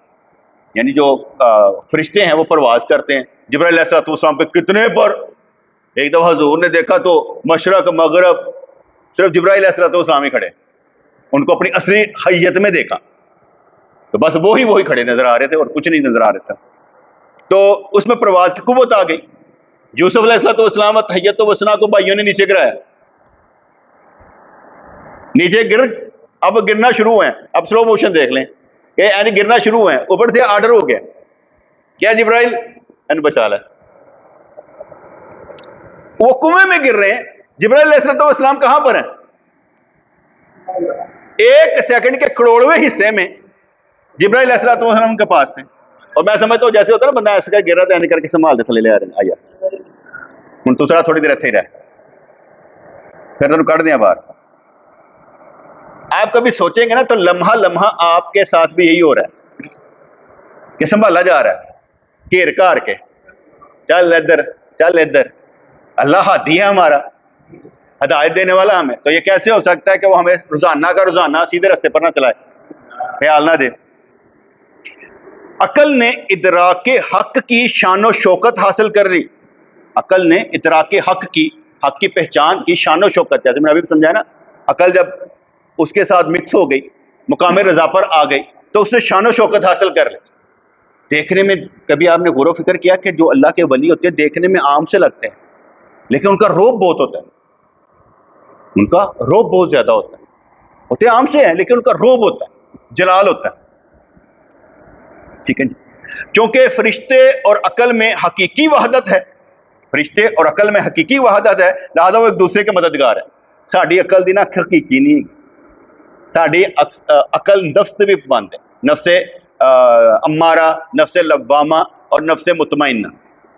یعنی جو فرشتے ہیں وہ پرواز کرتے ہیں. جبرائیل علیہ السلام پہ کتنے پر, ایک دفعہ حضور نے دیکھا تو مشرق مغرب صرف جبرائیل علیہ السلام ہی کھڑے, ان کو اپنی اصلی حیت میں دیکھا تو بس وہی کھڑے نظر آ رہے تھے اور کچھ نہیں نظر آ رہا تھا. تو اس میں پرواز کی قوت آ گئی. یوسف علیہ السلام تحیت و وسنا کو بھائیوں نے نیچے گرایا, نیچے اب گرنا شروع ہیں. اب سلو موشن دیکھ لیں کہ یعنی گرنا شروع ہیں, اوپر سے آرڈر ہو گیا کیا جبرائیل ان بچا لے. وہ کنویں میں گر رہے ہیں, جبرائیل علیہ السلام کہاں پر ہیں؟ ایک سیکنڈ کے کروڑویں حصے میں جبرائیل علیہ السلام کے پاس تھے. اور میں سمجھتا ہوں جیسے ہوتا ہے نا بندہ ایسے گر رہا تھا, یعنی کر کے سنبھال دے تھلے لے آ رہے ہیں, آیا ہوں تو تھوڑی دیر اتنے ہی رہ, پھر تمہیں کٹ دیا باہر. آپ کبھی سوچیں گے نا تو لمحہ لمحہ آپ کے ساتھ بھی یہی ہو رہا ہے کہ سنبھالا جا رہا ہے, گھیر کار کے, چل ادھر چل ادھر. اللہ ہادی ہے ہمارا، ہدایت دینے والا ہمیں، تو یہ کیسے ہو سکتا ہے کہ وہ ہمیں روزانہ کا روزانہ سیدھے راستے پر نہ چلائے، خیال نہ دے۔ عقل نے ادراک حق کی شان و شوکت حاصل کر لی، عقل نے ادراک حق کی پہچان کی شان و شوکت، جیسے میں نے ابھی سمجھایا نا، عقل جب اس کے ساتھ مکس ہو گئی، مقام رضا پر آ گئی، تو اس نے شان و شوکت حاصل کر لی۔ دیکھنے میں کبھی آپ نے غور و فکر کیا کہ جو اللہ کے ولی ہوتے ہیں دیکھنے میں عام سے لگتے ہیں، لیکن ان کا روب بہت ہوتا ہے، ان کا روب بہت زیادہ ہوتا ہے، ہوتے عام سے ہیں لیکن ان کا روب ہوتا ہے، جلال ہوتا ہے، ٹھیک ہے جی۔ چونکہ فرشتے اور عقل میں حقیقی وحدت ہے، فرشتے اور عقل میں حقیقی وحدت ہے، لہذا وہ ایک دوسرے کے مددگار ہے۔ ساڑی عقل دی نا حقیقی نہیں، ساڑی عقل نفس دے بھی پابند ہے، نفس امارہ، نفس لوامہ اور نفس مطمئنہ،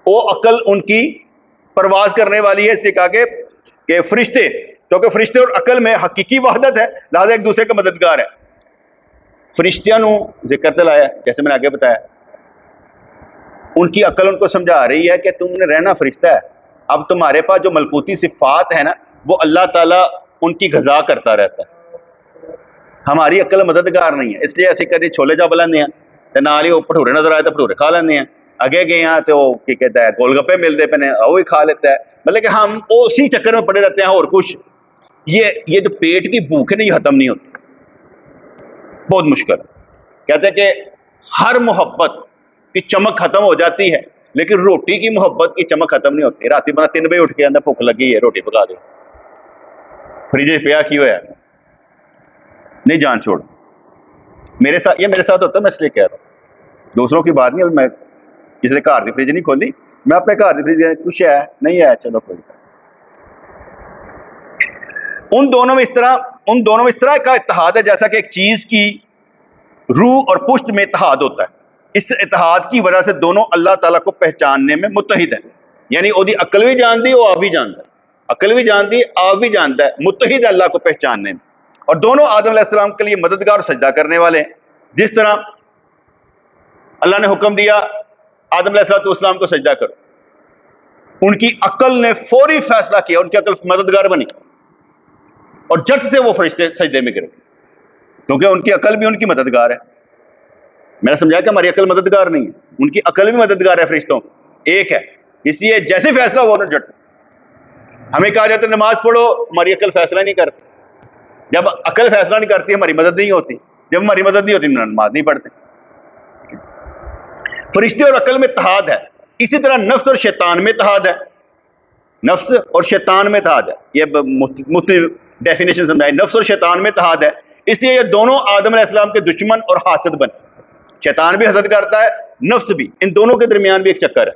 وہ عقل ان کی پرواز کرنے والی ہے، اس لیے کہا کہ فرشتے، کیونکہ فرشتے اور عقل میں حقیقی وحدت ہے، لہذا ایک دوسرے کا مددگار ہے۔ فرشتیاں نو ذکر چلایا جیسے میں نے آگے بتایا، ان کی عقل ان کو سمجھا رہی ہے کہ تم نے رہنا فرشتہ ہے، اب تمہارے پاس جو ملکوتی صفات ہے نا وہ اللہ تعالیٰ ان کی غذا کرتا رہتا ہے، ہماری عقل مددگار نہیں ہے، اس لیے اسی کدی چھولے چاپ لینے ہیں، نال ہی وہ بھٹورے نظر آئے تو بھٹورے کھا لینے ہیں، اگے گئے ہیں تو وہ کی کہتا ہے گول گپے ملتے پہ وہی کھا لیتا ہے، مطلب کہ ہم اسی چکر میں پڑے رہتے ہیں اور کچھ، یہ جو پیٹ کی بھوک ہے نا یہ ختم نہیں ہوتی، بہت مشکل ہے۔ کہتے ہیں کہ ہر محبت کی چمک ختم ہو جاتی ہے لیکن روٹی کی محبت کی چمک ختم نہیں ہوتی۔ رات بنا 3 بجے اٹھ کے اندر بھوک لگی ہے روٹی پکا دو، فریج پیا کی ہوا ہے، نہیں جان چھوڑ۔ میرے ساتھ ہوتا ہے، میں اس لیے کہہ رہا ہوں، دوسروں کی بات نہیں، ابھی میں کسی نے گھر کی فریج نہیں کھولی، میں اپنے گھر کی فریج کچھ ہے نہیں ہے چلو کوئی۔ ان دونوں میں اس طرح کا اتحاد ہے جیسا کہ ایک چیز کی روح اور پشت میں اتحاد ہوتا ہے، اس اتحاد کی وجہ سے دونوں اللہ تعالیٰ کو پہچاننے میں متحد ہیں، یعنی وہ عقل بھی جانتی وہ آپ بھی جانتا ہے، عقل بھی جانتی آپ بھی جانتا ہے، متحد ہے اللہ کو پہچاننے میں، اور دونوں آدم علیہ السلام کے لیے مددگار اور سجدہ کرنے والے ہیں۔ جس طرح اللہ نے حکم دیا آدم علیہ السلام کو سجدہ کرو، ان کی عقل نے فوری فیصلہ کیا، ان کی عقل مددگار بنی اور جٹ سے وہ فرشتے سجدے میں گرے، کیونکہ ان کی عقل بھی ان کی مددگار ہے۔ میں نے سمجھایا کہ ہماری عقل مددگار نہیں ہے، ان کی عقل بھی مددگار ہے، فرشتوں ایک ہے، اس لیے جیسے فیصلہ ہوا نا جٹ، ہمیں کہا جاتا ہے نماز پڑھو، ہماری عقل فیصلہ نہیں کرتی، جب عقل فیصلہ نہیں کرتی ہماری مدد نہیں ہوتی، جب ہماری مدد نہیں ہوتی نماز نہیں پڑھتے۔ فرشتے اور عقل میں اتحاد ہے، اسی طرح نفس اور شیطان میں اتحاد ہے، نفس اور شیطان میں اتحاد ہے، یہ مختلف ڈیفینیشن سمجھائی، نفس اور شیطان میں اتحاد ہے، اس لیے یہ دونوں آدم علیہ السلام کے دشمن اور حاسد بنے، شیطان بھی حسد کرتا ہے، نفس بھی، ان دونوں کے درمیان بھی ایک چکر ہے۔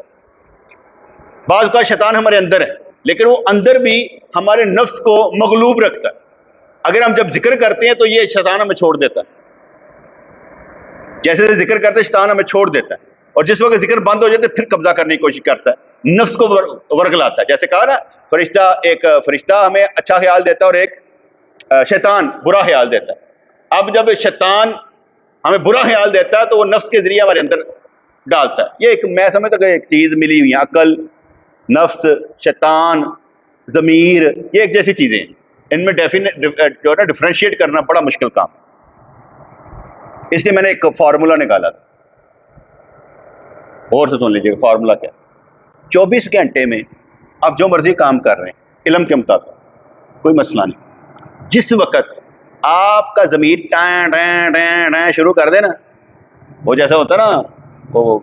بعض کا شیطان ہمارے اندر ہے لیکن وہ اندر بھی ہمارے نفس کو مغلوب رکھتا ہے، اگر ہم جب ذکر کرتے ہیں تو یہ شیطان ہمیں چھوڑ دیتا ہے، جیسے ذکر کرتے شیطان ہمیں چھوڑ دیتا ہے، اور جس وقت ذکر بند ہو جاتا ہے پھر قبضہ کرنے کی کوشش کرتا ہے، نفس کو ورگلاتا ہے، جیسے کہا نا ایک فرشتہ ہمیں اچھا خیال دیتا ہے اور ایک شیطان برا خیال دیتا ہے۔ اب جب شیطان ہمیں برا خیال دیتا ہے تو وہ نفس کے ذریعے ہمارے اندر ڈالتا ہے، یہ ایک میں سمجھتا کہ ایک چیز ملی ہوئی ہے، عقل، نفس، شیطان، ضمیر، یہ ایک جیسی چیزیں ہیں، ان میں جو ہے نا ڈفرینشیٹ کرنا بڑا مشکل کام، اس لیے میں نے ایک فارمولا نکالا تھا، اور سے سن لیجیے فارمولا کیا، 24 گھنٹے میں آپ جو مرضی کام کر رہے ہیں علم کے مطابق کوئی مسئلہ نہیں، جس وقت آپ کا ضمیر ٹائیں ٹائیں ٹائیں ٹائیں شروع کر دے نا، وہ جیسا ہوتا نا وہ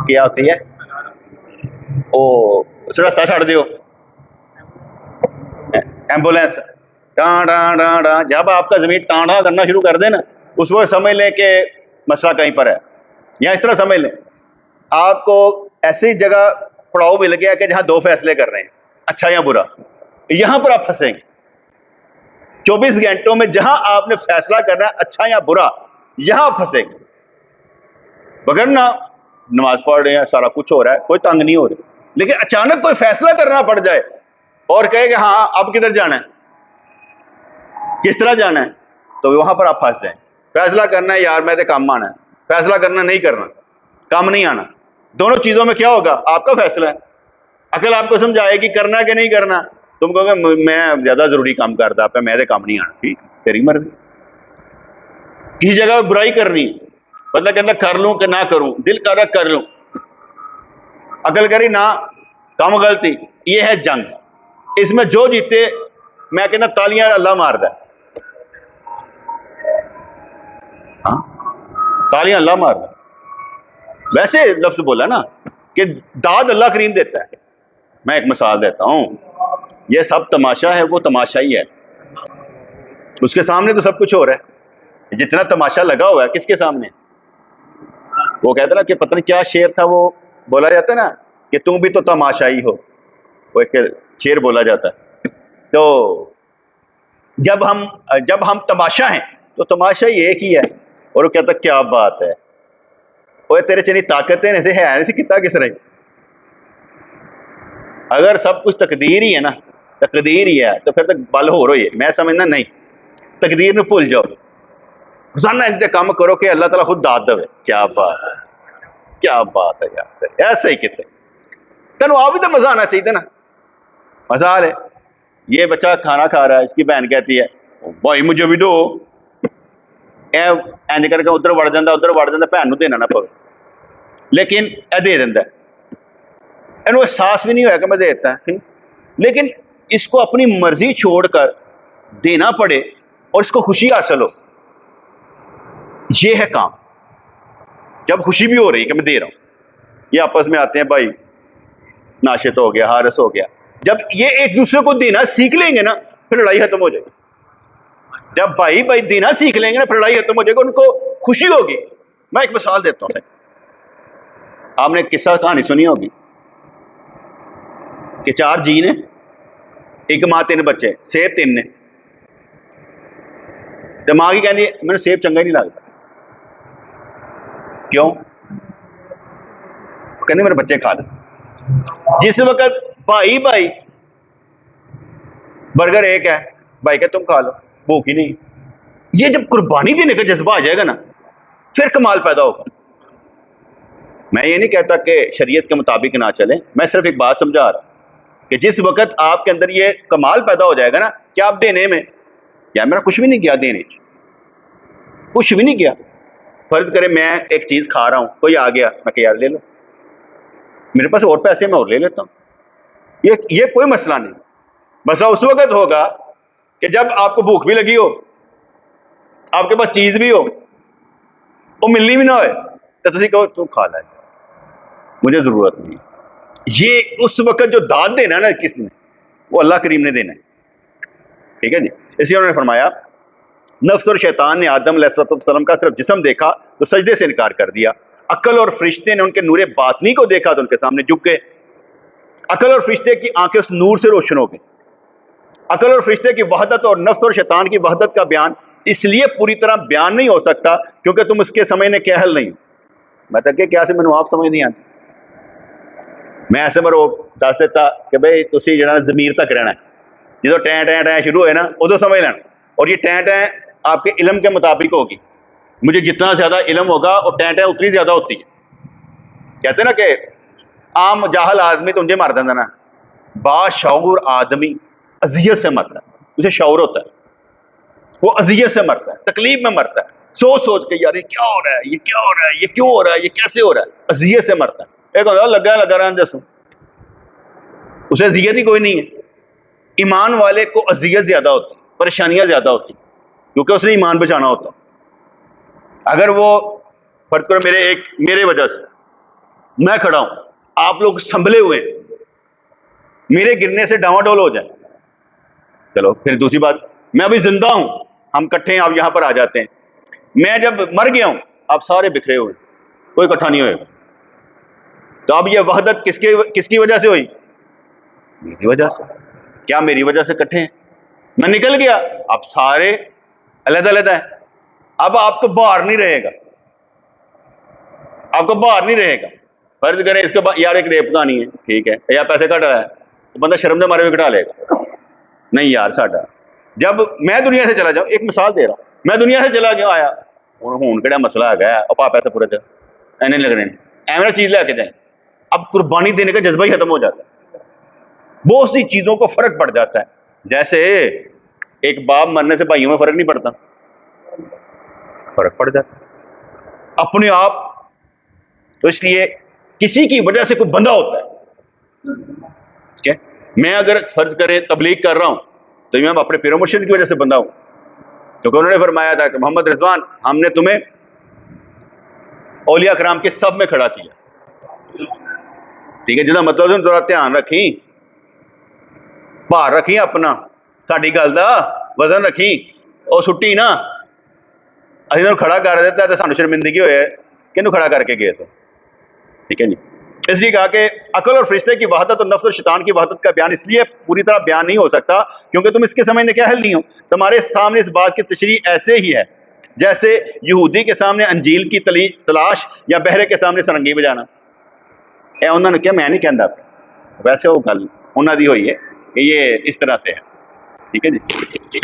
کیا ہوتی ہے وہ رستہ چھڑ دیو ایمبولینس ٹاں ٹاں ٹاں ٹاں، جب آپ کا ضمیر ٹاں ٹاں کرنا شروع کر دے نا اس وقت سمجھ لیں کہ مسئلہ کہیں پر ہے، یا اس طرح سمجھ لیں آپ کو ایسی جگہ پڑاؤ مل گیا کہ جہاں 2 فیصلے کر رہے ہیں، اچھا یا برا، یہاں پر آپ پھنسیں گے۔ 24 گھنٹوں میں جہاں آپ نے فیصلہ کرنا ہے اچھا یا برا، یہاں پھنسیں گے، بغیر نہ نماز پڑھ رہے ہیں سارا کچھ ہو رہا ہے کوئی تنگ نہیں ہو رہی، لیکن اچانک کوئی فیصلہ کرنا پڑ جائے اور کہے کہ ہاں اب کدھر جانا ہے، کس طرح جانا ہے، تو وہاں پر آپ پھنس جائیں۔ فیصلہ کرنا ہے یار میں تو کام آنا ہے، فیصلہ کرنا نہیں کرنا، کام نہیں آنا، دونوں چیزوں میں کیا ہوگا، آپ کا فیصلہ ہے، عقل آپ کو سمجھائے گی کرنا کہ نہیں کرنا. تم کہو گے میں زیادہ ضروری کام کرتا پہ میں کام نہیں آنا. ٹھیک تیری مرضی. کسی جگہ پہ برائی کرنی مطلب کہتا کر لوں کہ نہ کروں, دل کر رہا کر لوں, عقل کری نہ کام غلطی. یہ ہے جنگ. اس میں جو جیتے میں کہنا تالیاں اللہ مار دے. ہاں تالیاں اللہ مار دے. ویسے لفظ بولا نا کہ داد اللہ کریم دیتا ہے. میں ایک مثال دیتا ہوں, یہ سب تماشا ہے, وہ تماشا ہی ہے. اس کے سامنے تو سب کچھ ہو رہا ہے. جتنا تماشا لگا ہوا ہے کس کے سامنے؟ وہ کہتا نا کہ پتہ نہیں کیا شعر تھا, وہ بولا جاتا ہے نا کہ تم بھی تو تماشائی ہو, وہ ایک شعر بولا جاتا ہے. تو جب ہم تماشا ہیں تو تماشا ہی ایک ہی ہے. اور وہ کہتا کیا بات ہے, وہ تیرے چنی طاقتیں نہیں ہے نہیں تھی کتا کس رہی. اگر سب کچھ تقدیر ہی ہے نا, تقدیر ہی ہے, تو پھر تک بل ہو رہی ہے. میں سمجھنا نہیں, تقدیر میں بھول جاؤ, روزانہ انتے کام کرو کہ اللہ تعالیٰ خود داد دے. کیا بات ہے, کیا بات ہے یار, ایسے ہی کتنے تینوں آپ بھی تو مزہ آنا چاہیے نا. مزہ آ رہے, یہ بچہ کھانا کھا رہا ہے, اس کی بہن کہتی ہے بھائی مجھے بھی دو. اینج کر کے ادھر وڑ جاتا, بہن نو دینا نہ پو, لیکن اے دے دینا. اینو احساس بھی نہیں ہوا کہ میں دیتا ہے, لیکن اس کو اپنی مرضی چھوڑ کر دینا پڑے اور اس کو خوشی حاصل ہو. یہ ہے کام. جب خوشی بھی ہو رہی ہے کہ میں دے رہا ہوں. یہ آپس میں آتے ہیں بھائی ناشت ہو گیا, حارث ہو گیا. جب یہ ایک دوسرے کو دینا سیکھ لیں گے نا پھر لڑائی ختم ہو جائے گی. جب بھائی دینا سیکھ لیں گے نا پھر لڑائی ختم ہو جائے گی, ان کو خوشی ہوگی. میں ایک مثال دیتا ہوں. آپ نے ایک قصہ کہانی سنی ہوگی کہ 4 جی نے, ایک ماں 3 بچے, سیب 3 نے. تو ماں کی کہنی میں سیب چنگا ہی نہیں لگتا. کیوں؟ کہنے میرے بچے کھا لیں. جس وقت بھائی برگر ایک ہے, بھائی کہ تم کھا لو, بھوک ہی نہیں. یہ جب قربانی دینے کا جذبہ آ جائے گا نا پھر کمال پیدا ہوگا. میں یہ نہیں کہتا کہ شریعت کے مطابق نہ چلیں, میں صرف ایک بات سمجھا رہا کہ جس وقت آپ کے اندر یہ کمال پیدا ہو جائے گا نا کہ آپ دینے میں, یا میرا کچھ بھی نہیں کیا دینے, کچھ بھی نہیں کیا. فرض کرے میں ایک چیز کھا رہا ہوں, کوئی آ گیا, میں کہ یار لے لو, میرے پاس اور پیسے میں اور لے لیتا ہوں. یہ کوئی مسئلہ نہیں. مسئلہ اس وقت ہوگا کہ جب آپ کو بھوک بھی لگی ہو, آپ کے پاس چیز بھی ہو, وہ ملنی بھی نہ ہوئے, تو تسی کہو تو کھا لے, مجھے ضرورت نہیں. یہ اس وقت جو داد دینا نا کسی نے, وہ اللہ کریم نے دینا ہے. ٹھیک ہے جی. اسی انہوں نے فرمایا نفس اور شیطان نے آدم علیہ السلام کا صرف جسم دیکھا تو سجدے سے انکار کر دیا. عقل اور فرشتے نے ان کے نور باطنی کو دیکھا تو ان کے سامنے جھک گئے. عقل اور فرشتے کی آنکھیں اس نور سے روشن ہو گئی. عقل اور فرشتے کی وحدت اور نفس اور شیطان کی وحدت کا بیان اس لیے پوری طرح بیان نہیں ہو سکتا کیونکہ تم اس کے سمجھنے کے اہل نہیں. میں تک کہ کیا سے میں آپ سمجھ نہیں آتی. میں ایسے میں دس دیتا کہ بھائی تسی جڑا ضمیر تک رہنا ہے, جدو ٹیں شروع ہوئے نا ادو سمجھ لینا. اور یہ ٹیں آپ کے علم کے مطابق ہوگی. مجھے جتنا زیادہ علم ہوگا اور ٹیں اتنی زیادہ ہوتی ہے. کہتے ہیں نا کہ عام جاہل آدمی تو انجے مار دینا نا, باشعور آدمی اذیت سے مرتا ہے. اسے شعور ہوتا ہے, وہ اذیت سے مرتا ہے, تکلیف میں مرتا ہے, سوچ کے یار یہ کیا ہو رہا ہے, یہ کیا ہو رہا ہے, یہ کیوں ہو رہا ہے, یہ کیسے ہو رہا ہے, اذیت سے مرتا ہے. ایک ہوتا لگا رہا جیسوں, اسے اذیت ہی کوئی نہیں ہے. ایمان والے کو اذیت زیادہ ہوتی, پریشانیاں زیادہ ہوتی, کیونکہ اس نے ایمان بچانا ہوتا. اگر وہ فرض کرو میرے وجہ سے میں کھڑا ہوں, آپ لوگ سنبھلے ہوئے ہیں, میرے گرنے سے ڈاواڈول ہو جائے, چلو پھر دوسری بات, میں ابھی زندہ ہوں, ہم کٹھے ہیں, آپ یہاں پر آ جاتے ہیں. میں جب مر گیا ہوں آپ سارے بکھرے ہوئے, کوئی اکٹھا نہیں ہوئے. تو اب یہ وحدت کس کی وجہ سے ہوئی؟ میری وجہ سے. کیا میری وجہ سے کٹھے ہیں؟ میں نکل گیا, آپ سارے علیحدہ علیحدہ ہیں. اب آپ کو باہر نہیں رہے گا, آپ کو باہر نہیں رہے گا. فرض کریں اس کے بعد یار ایک ریپ کہانی ہے, ٹھیک ہے, یا پیسے کٹ رہا ہے, تو بندہ شرم دے مارے بھی کٹا لے گا. نہیں یار ساڈا, جب میں دنیا سے چلا جاؤں, ایک مثال دے رہا ہوں, میں دنیا سے چلا گیا آیا ہوں کہڑا مسئلہ ہے گیا, اور پیسے پورے اینے لگ رہے ہیں, ایویں چیز لے کے جائیں. اب قربانی دینے کا جذبہ ہی ختم ہو جاتا ہے. بہت سی چیزوں کو فرق پڑ جاتا ہے. جیسے ایک باپ مرنے سے بھائیوں میں فرق نہیں پڑتا, فرق پڑ جاتا ہے اپنے آپ. تو اس لیے کسی کی وجہ سے کوئی بندہ ہوتا ہے. ٹھیک ہے, میں اگر فرض کرے تبلیغ کر رہا ہوں تو میں اپنے پیر و مرشد کی وجہ سے بندہ ہوں, کیونکہ انہوں نے فرمایا تھا کہ محمد رضوان ہم نے تمہیں اولیاء کرام کے سب میں کھڑا کیا. ٹھیک ہے, جنہاں مطلب تھوڑا دھیان رکھی, بھار رکھی اپنا, ساڈی گل دا وزن رکھی, وہ سٹی نا اسی کھڑا کر دیتا تو سانو شرمندگی ہوئے کنوں کھڑا کر کے گئے تو. ٹھیک ہے جی, اس لیے کہا کہ عقل اور فرشتے کی وحدت اور نفس اور شیطان کی وحدت کا بیان اس لیے پوری طرح بیان نہیں ہو سکتا کیونکہ تم اس کے سمجھنے کے اہل نہیں ہو. تمہارے سامنے اس بات کی تشریح ایسے ہی ہے جیسے یہودی کے سامنے انجیل کی تلاش یا بہرے کے سامنے سرنگی بجانا. اے انہوں نے کیا, میں نہیں کہندا, ویسے وہ گل انہوں دی ہوئی ہے کہ یہ اس طرح سے ہے. ٹھیک ہے جی.